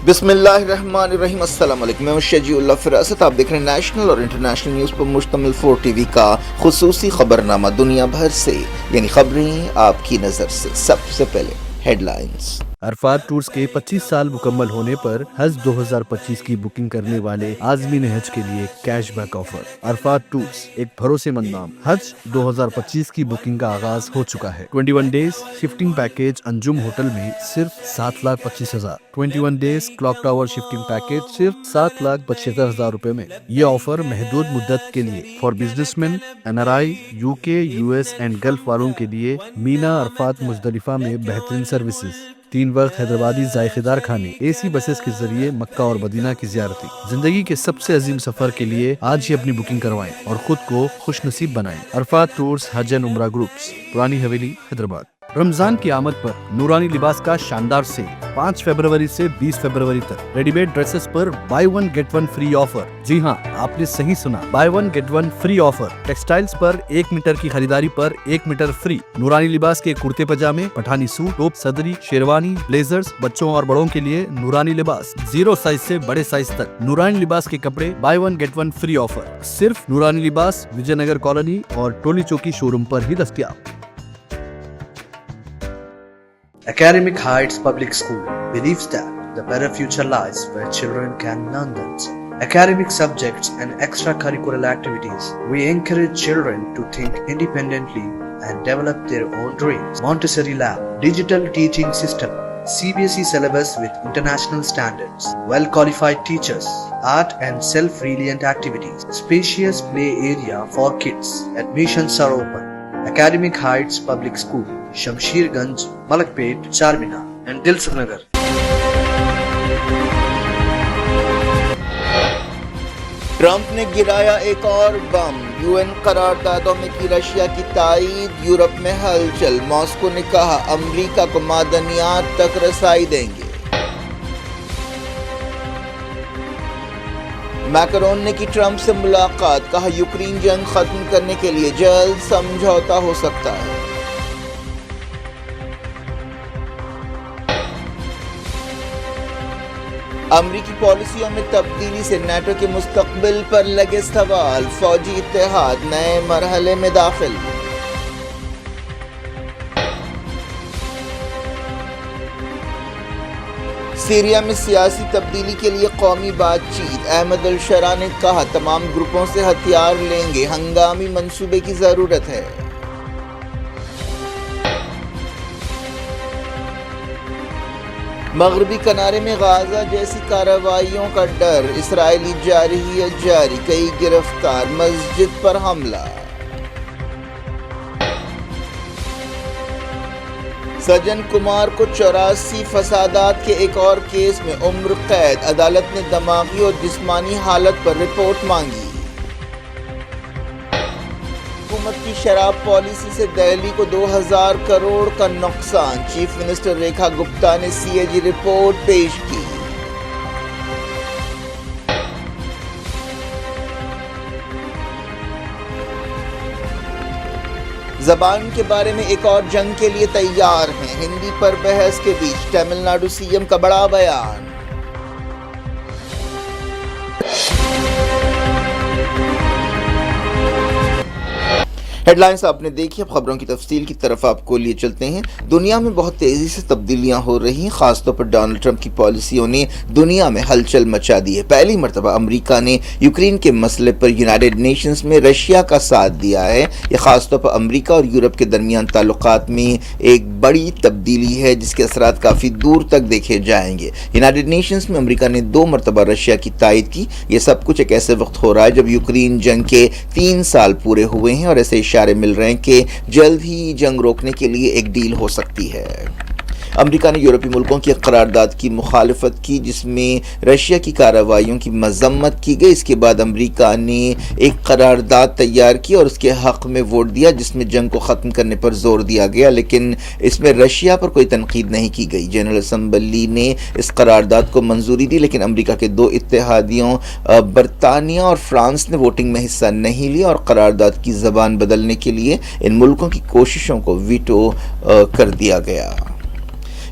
بسم اللہ الرحمن الرحیم۔ السلام علیکم، میں شجیع اللہ فراست۔ آپ دیکھ رہے ہیں نیشنل اور انٹرنیشنل نیوز پر مشتمل 4 ٹی وی کا خصوصی خبرنامہ دنیا بھر سے، یعنی خبریں آپ کی نظر سے۔ سب سے پہلے ہیڈ لائنز۔ عرفات ٹورز کے 25 سال مکمل ہونے پر حج 2025 کی بکنگ کرنے والے عازمین حج کے لیے cash back offer. Arafat tours ایک بھروسے مند نام۔ حج 2025 کی بکنگ کا آغاز ہو چکا ہے۔ 21 days shifting package Anjum hotel میں صرف 7,25,000۔ 21 days clock tower shifting package صرف 7,75,000 روپے میں۔ یہ آفر محدود مدت کے لیے for business man, NRI، UK، US and golf والوں کے لیے۔ مینا عرفات مزدلفہ میں بہترین سروسز، 3 وقت حیدرآبادی ذائقے دار کھانے، AC بسز کے ذریعے مکہ اور مدینہ کی زیارتیں۔ زندگی کے سب سے عظیم سفر کے لیے آج ہی اپنی بکنگ کروائیں اور خود کو خوش نصیب بنائیں۔ عرفات ٹورز حج اینڈ عمرہ گروپس، پرانی حویلی، حیدرآباد۔ رمضان کی آمد پر نورانی لباس کا شاندار سیل 5 فروری سے 20 فروری تک۔ ریڈی میڈ ڈریسز پر بائی 1 گیٹ 1 فری آفر۔ جی ہاں، آپ نے صحیح سنا، buy 1 get 1 free offer. Textiles پر 1 میٹر کی خریداری پر 1 میٹر فری۔ نورانی لباس کے کرتے پجامے، پٹھانی سوٹ، ٹوپ، صدری، شیروانی، بلیزرز، بچوں اور بڑوں کے لیے نورانی لباس، 0 سائز سے بڑے سائز تک۔ نورانی لباس کے کپڑے بائی 1 گیٹ 1 فری آفر صرف نورانی لباس، وجے نگر کالونی اور ٹولی چوکی شو روم پر ہی دستیاب۔ Academic Heights Public School believes that the better future lies where children can learn them. Academic subjects and extracurricular activities. We encourage children to think independently and develop their own dreams. Montessori Lab, digital teaching system, CBSE syllabus with international standards, well-qualified teachers, art and self-reliant activities, spacious play area for kids. Admissions are open. Academic Heights Public School, Shamsher Ganj, Malakpet, Charminar and Dilsukh Nagar. Trump نے گرایا ایک اور بم، UN قراردادوں میں کی Russia کی تائید، Europe میں ہلچل۔ Moscow نے کہا امریکہ کو معدنیات تک رسائی دیں گے۔ میکرون نے کی ٹرمپ سے ملاقات، کہا یوکرین جنگ ختم کرنے کے لیے جلد سمجھوتا ہو سکتا ہے۔ امریکی پالیسیوں میں تبدیلی سے نیٹو کے مستقبل پر لگے سوال، فوجی اتحاد نئے مرحلے میں داخل۔ سیریا میں سیاسی تبدیلی کے لیے قومی بات چیت، احمد الشرا نے کہا تمام گروپوں سے ہتھیار لیں گے، ہنگامی منصوبے کی ضرورت ہے۔ مغربی کنارے میں غازہ جیسی کارروائیوں کا ڈر، اسرائیلی جارحیت جاری، کئی گرفتار، مسجد پر حملہ۔ سجن کمار کو 84 فسادات کے ایک اور کیس میں عمر قید، عدالت نے دماغی اور جسمانی حالت پر رپورٹ مانگی۔ حکومت کی شراب پالیسی سے دہلی کو 2000 کروڑ کا نقصان، چیف منسٹر ریکھا گپتا نے CAG رپورٹ پیش کی۔ زبان کے بارے میں ایک اور جنگ کے لیے تیار ہیں، ہندی پر بحث کے بیچ تمل ناڈو CM کا بڑا بیان۔ ہیڈ لائنز آپ نے دیکھی، اب خبروں کی تفصیل کی طرف آپ کو لیے چلتے ہیں۔ دنیا میں بہت تیزی سے تبدیلیاں ہو رہی ہیں، خاص طور پر ڈونلڈ ٹرمپ کی پالیسیوں نے دنیا میں ہلچل مچا دی ہے۔ پہلی مرتبہ امریکہ نے یوکرین کے مسئلے پر یونائیٹڈ نیشنز میں رشیا کا ساتھ دیا ہے۔ یہ خاص طور پر امریکہ اور یورپ کے درمیان تعلقات میں ایک بڑی تبدیلی ہے جس کے اثرات کافی دور تک دیکھے جائیں گے۔ یونائیٹڈ نیشنز میں امریکہ نے 2 مرتبہ رشیا کی تائید کی۔ یہ سب کچھ ایک ایسے وقت ہو رہا ہے جب یوکرین جنگ کے 3 سال پورے ہوئے ہیں اور ایسے اشارے مل رہے ہیں کہ جلد ہی جنگ روکنے کے لیے ایک ڈیل ہو سکتی ہے۔ امریکہ نے یورپی ملکوں کی قرارداد کی مخالفت کی جس میں رشیا کی کارروائیوں کی مذمت کی گئی۔ اس کے بعد امریکہ نے ایک قرارداد تیار کی اور اس کے حق میں ووٹ دیا جس میں جنگ کو ختم کرنے پر زور دیا گیا، لیکن اس میں رشیا پر کوئی تنقید نہیں کی گئی۔ جنرل اسمبلی نے اس قرارداد کو منظوری دی، لیکن امریکہ کے 2 اتحادیوں برطانیہ اور فرانس نے ووٹنگ میں حصہ نہیں لیا اور قرارداد کی زبان بدلنے کے لیے ان ملکوں کی کوششوں کو ویٹو کر دیا گیا۔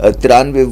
93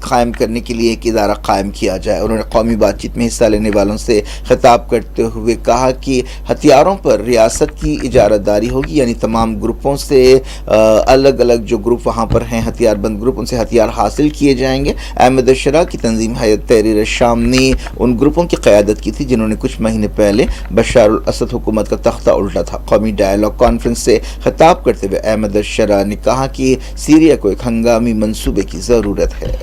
قائم کرنے کے لیے ایک ادارہ قائم کیا جائے۔ انہوں نے قومی بات چیت میں حصہ لینے والوں سے خطاب کرتے ہوئے کہا کہ ہتھیاروں پر ریاست کی اجارہ داری ہوگی، یعنی تمام گروپوں سے الگ الگ جو گروپ وہاں پر ہیں ہتھیار بند گروپ، ان سے ہتھیار حاصل کیے جائیں گے۔ احمد الشرا کی تنظیم حیات تحریر الشام نے ان گروپوں کی قیادت کی تھی جنہوں نے کچھ مہینے پہلے بشار الاسد حکومت کا تختہ الٹا تھا۔ قومی ڈائیلاگ کانفرنس سے خطاب کرتے ہوئے احمد الشرا نے کہا کہ سیریا کو ایک ہنگامی منصوبے کی ضرورت ہے۔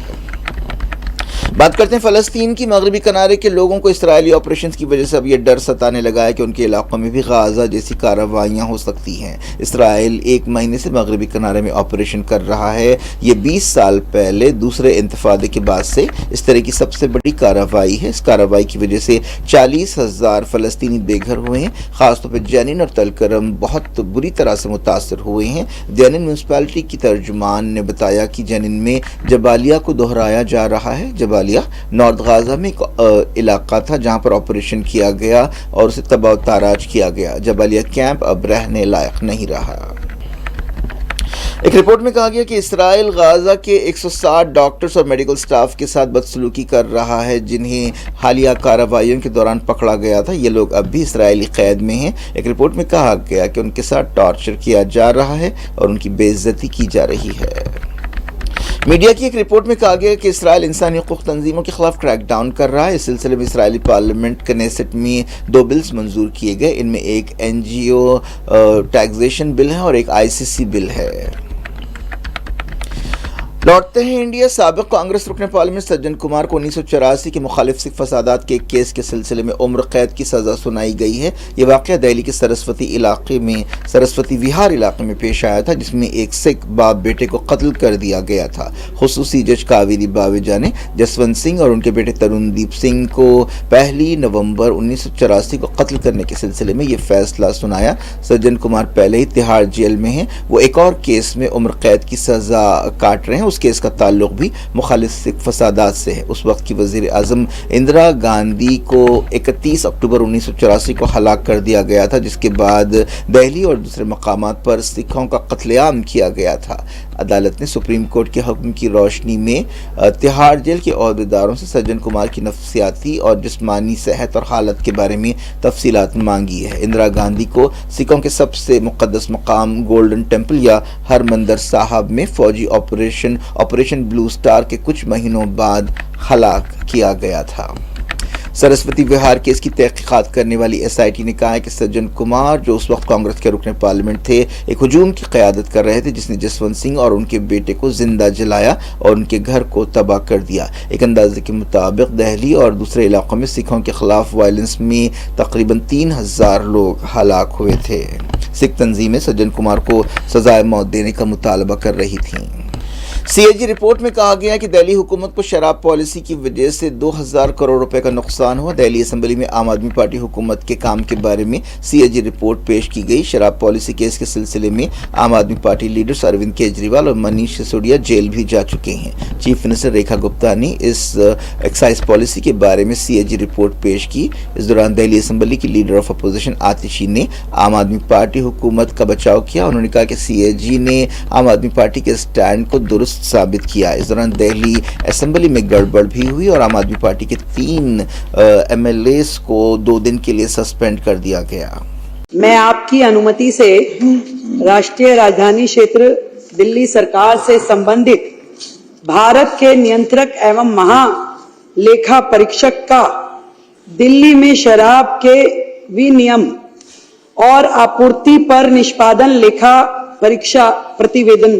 بات کرتے ہیں فلسطین کی۔ مغربی کنارے کے لوگوں کو اسرائیلی آپریشنز کی وجہ سے اب یہ ڈر ستانے لگا ہے کہ ان کے علاقوں میں بھی غازہ جیسی کارروائیاں ہو سکتی ہیں۔ اسرائیل ایک مہینے سے مغربی کنارے میں آپریشن کر رہا ہے۔ یہ 20 سال پہلے دوسرے انتفاضے کے بعد سے اس طرح کی سب سے بڑی کارروائی ہے۔ اس کارروائی کی وجہ سے 40,000 فلسطینی بے گھر ہوئے ہیں۔ خاص طور پہ جنین اور تل کرم بہت بری طرح سے متاثر ہوئے ہیں۔ جنین میونسپلٹی کی ترجمان نے بتایا کہ جنین میں جبالیہ کو دہرایا جا رہا ہے۔ جبالیہ نارتھ غازہ میں ایک علاقہ تھا جہاں پر آپریشن کیا گیا اور اسے تباہ و تاراج کیا گیا۔ جبالیہ کیمپ اب رہنے لائق نہیں رہا۔ ایک رپورٹ میں کہا گیا کہ اسرائیل غازہ کے 160 ڈاکٹرز اور میڈیکل سٹاف کے ساتھ بدسلوکی کر رہا ہے جنہیں حالیہ کارروائیوں کے دوران پکڑا گیا تھا۔ یہ لوگ اب بھی اسرائیلی قید میں ہیں۔ ایک رپورٹ میں کہا گیا کہ ان کے ساتھ ٹارچر کیا جا رہا ہے اور ان کی بے عزتی کی جا رہی ہے۔ میڈیا کی ایک رپورٹ میں کہا گیا کہ اسرائیل انسانی حقوق تنظیموں کے خلاف کریک ڈاؤن کر رہا ہے۔ اس سلسلے میں اسرائیلی پارلیمنٹ کنیسٹ میں 2 بلز منظور کیے گئے۔ ان میں ایک NGO ٹیکسیشن بل ہے اور ایک ICC بل ہے۔ لوٹتے ہیں انڈیا۔ سابق کانگریس رکن پارلیمنٹ سجن کمار کو 1984 کے مخالف سکھ فسادات کے ایک کیس کے سلسلے میں عمر قید کی سزا سنائی گئی ہے۔ یہ واقعہ دہلی کے سرسوتی وہار علاقے میں پیش آیا تھا جس میں ایک سکھ باپ بیٹے کو قتل کر دیا گیا تھا۔ خصوصی جج کاویری باویجا نے جسونت سنگھ اور ان کے بیٹے ترون دیپ سنگھ کو 1 نومبر 1984 کو قتل کرنے کے سلسلے میں یہ فیصلہ سنایا۔ سجن کمار پہلے ہی تہاڑ جیل میں ہیں۔ وہ ایک اور کیس میں عمر قید کی سزا کاٹ رہے ہیں۔ اس کیس کا تعلق بھی مخالف سکھ فسادات سے ہے۔ اس وقت کی وزیر اعظم اندرا گاندھی کو 31 اکتوبر 1984 کو ہلاک کر دیا گیا تھا، جس کے بعد دہلی اور دوسرے مقامات پر سکھوں کا قتل عام کیا گیا تھا۔ عدالت نے سپریم کورٹ کے حکم کی روشنی میں تہاڑ جیل کے عہدیداروں سے سجن کمار کی نفسیاتی اور جسمانی صحت اور حالت کے بارے میں تفصیلات مانگی ہے۔ اندرا گاندھی کو سکھوں کے سب سے مقدس مقام گولڈن ٹیمپل یا ہرمندر صاحب میں فوجی آپریشن بلو سٹار کے کچھ مہینوں بعد ہلاک کیا گیا تھا۔ سرسوتی وہار کیس کی تحقیقات کرنے والی SIT نے کہا ہے کہ سجن کمار جو اس وقت کانگریس کے رکن پارلیمنٹ تھے ایک ہجوم کی قیادت کر رہے تھے جس نے جسونت سنگھ اور ان کے بیٹے کو زندہ جلایا اور ان کے گھر کو تباہ کر دیا۔ ایک اندازے کے مطابق دہلی اور دوسرے علاقوں میں سکھوں کے خلاف وائلنس میں تقریباً 3000 لوگ ہلاک ہوئے تھے۔ سکھ تنظیمیں سجن کمار کو سزائے موت دینے کا مطالبہ کر رہی تھیں۔ CAG رپورٹ میں کہا گیا کہ دہلی حکومت کو شراب پالیسی کی وجہ سے 2000 کروڑ روپے کا نقصان ہوا۔ دہلی اسمبلی میں عام آدمی پارٹی حکومت کے کام کے بارے میں CAG رپورٹ پیش کی گئی۔ شراب پالیسی کیس کے سلسلے میں عام آدمی پارٹی لیڈرز اروند کیجریوال اور منیش سسودیا جیل بھی جا چکے ہیں۔ چیف منسٹر ریکھا گپتا نے اس ایکسائز پالیسی کے بارے میں CAG رپورٹ پیش کی۔ اس دوران دہلی اسمبلی کی لیڈر آف اپوزیشن آتشی نے عام آدمی پارٹی حکومت کا بچاؤ کیا۔ انہوں نے کہا کہ CAG نے عام آدمی پارٹی کے سٹینڈ کو درست ثابت کیا۔ اس دوران دہلی اسمبلی میں گڑبڑ بھی ہوئی اور عام آدمی پارٹی کے 3 MLAs کو 2 دن کے لیے سسپینڈ کر دیا گیا۔ میں آپ کی انومتی سے راشٹریہ راجدھانی چھیتر دلی سرکار سے سمبندھت بھارت کے نینترک ایوم مہا لیکھا پریکشک کا دلی میں شراب کے ونیم اور آپورتی پر نشپادن لیکھا پریکشا پرتیویدن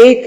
1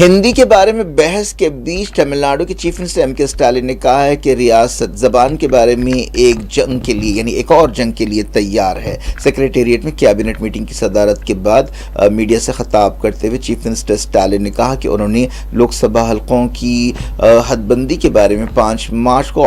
ہندی کے بارے میں بحث کے بیچ تمل ناڈو کے چیف منسٹر M.K. اسٹالن نے کہا ہے کہ ریاست زبان کے بارے میں ایک اور جنگ کے لیے تیار ہے۔ سیکریٹریٹ میں کیبنٹ میٹنگ کی صدارت کے بعد میڈیا سے خطاب کرتے ہوئے چیف منسٹر اسٹالن نے کہا کہ انہوں نے لوک سبھا حلقوں کی حد بندی کے بارے میں 5 مارچ کو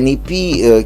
NEP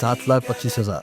7,25,000।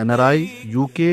NRI, UK,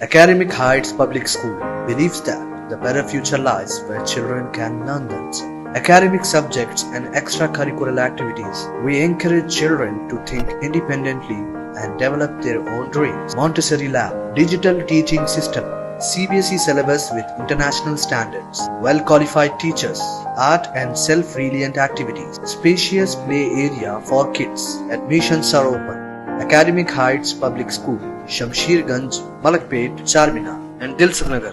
Academic Heights Public School believes that the better future lies where children can learn them. Academic subjects and extracurricular activities. We encourage children to think independently and develop their own dreams. Montessori Lab, digital teaching system, CBSE syllabus with international standards, well-qualified teachers, art and self-reliant activities, spacious play area for kids. Admissions are open. Academic Heights Public School, Shamsherganj, Malakpet, Charminar and Dilsukh Nagar.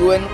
UN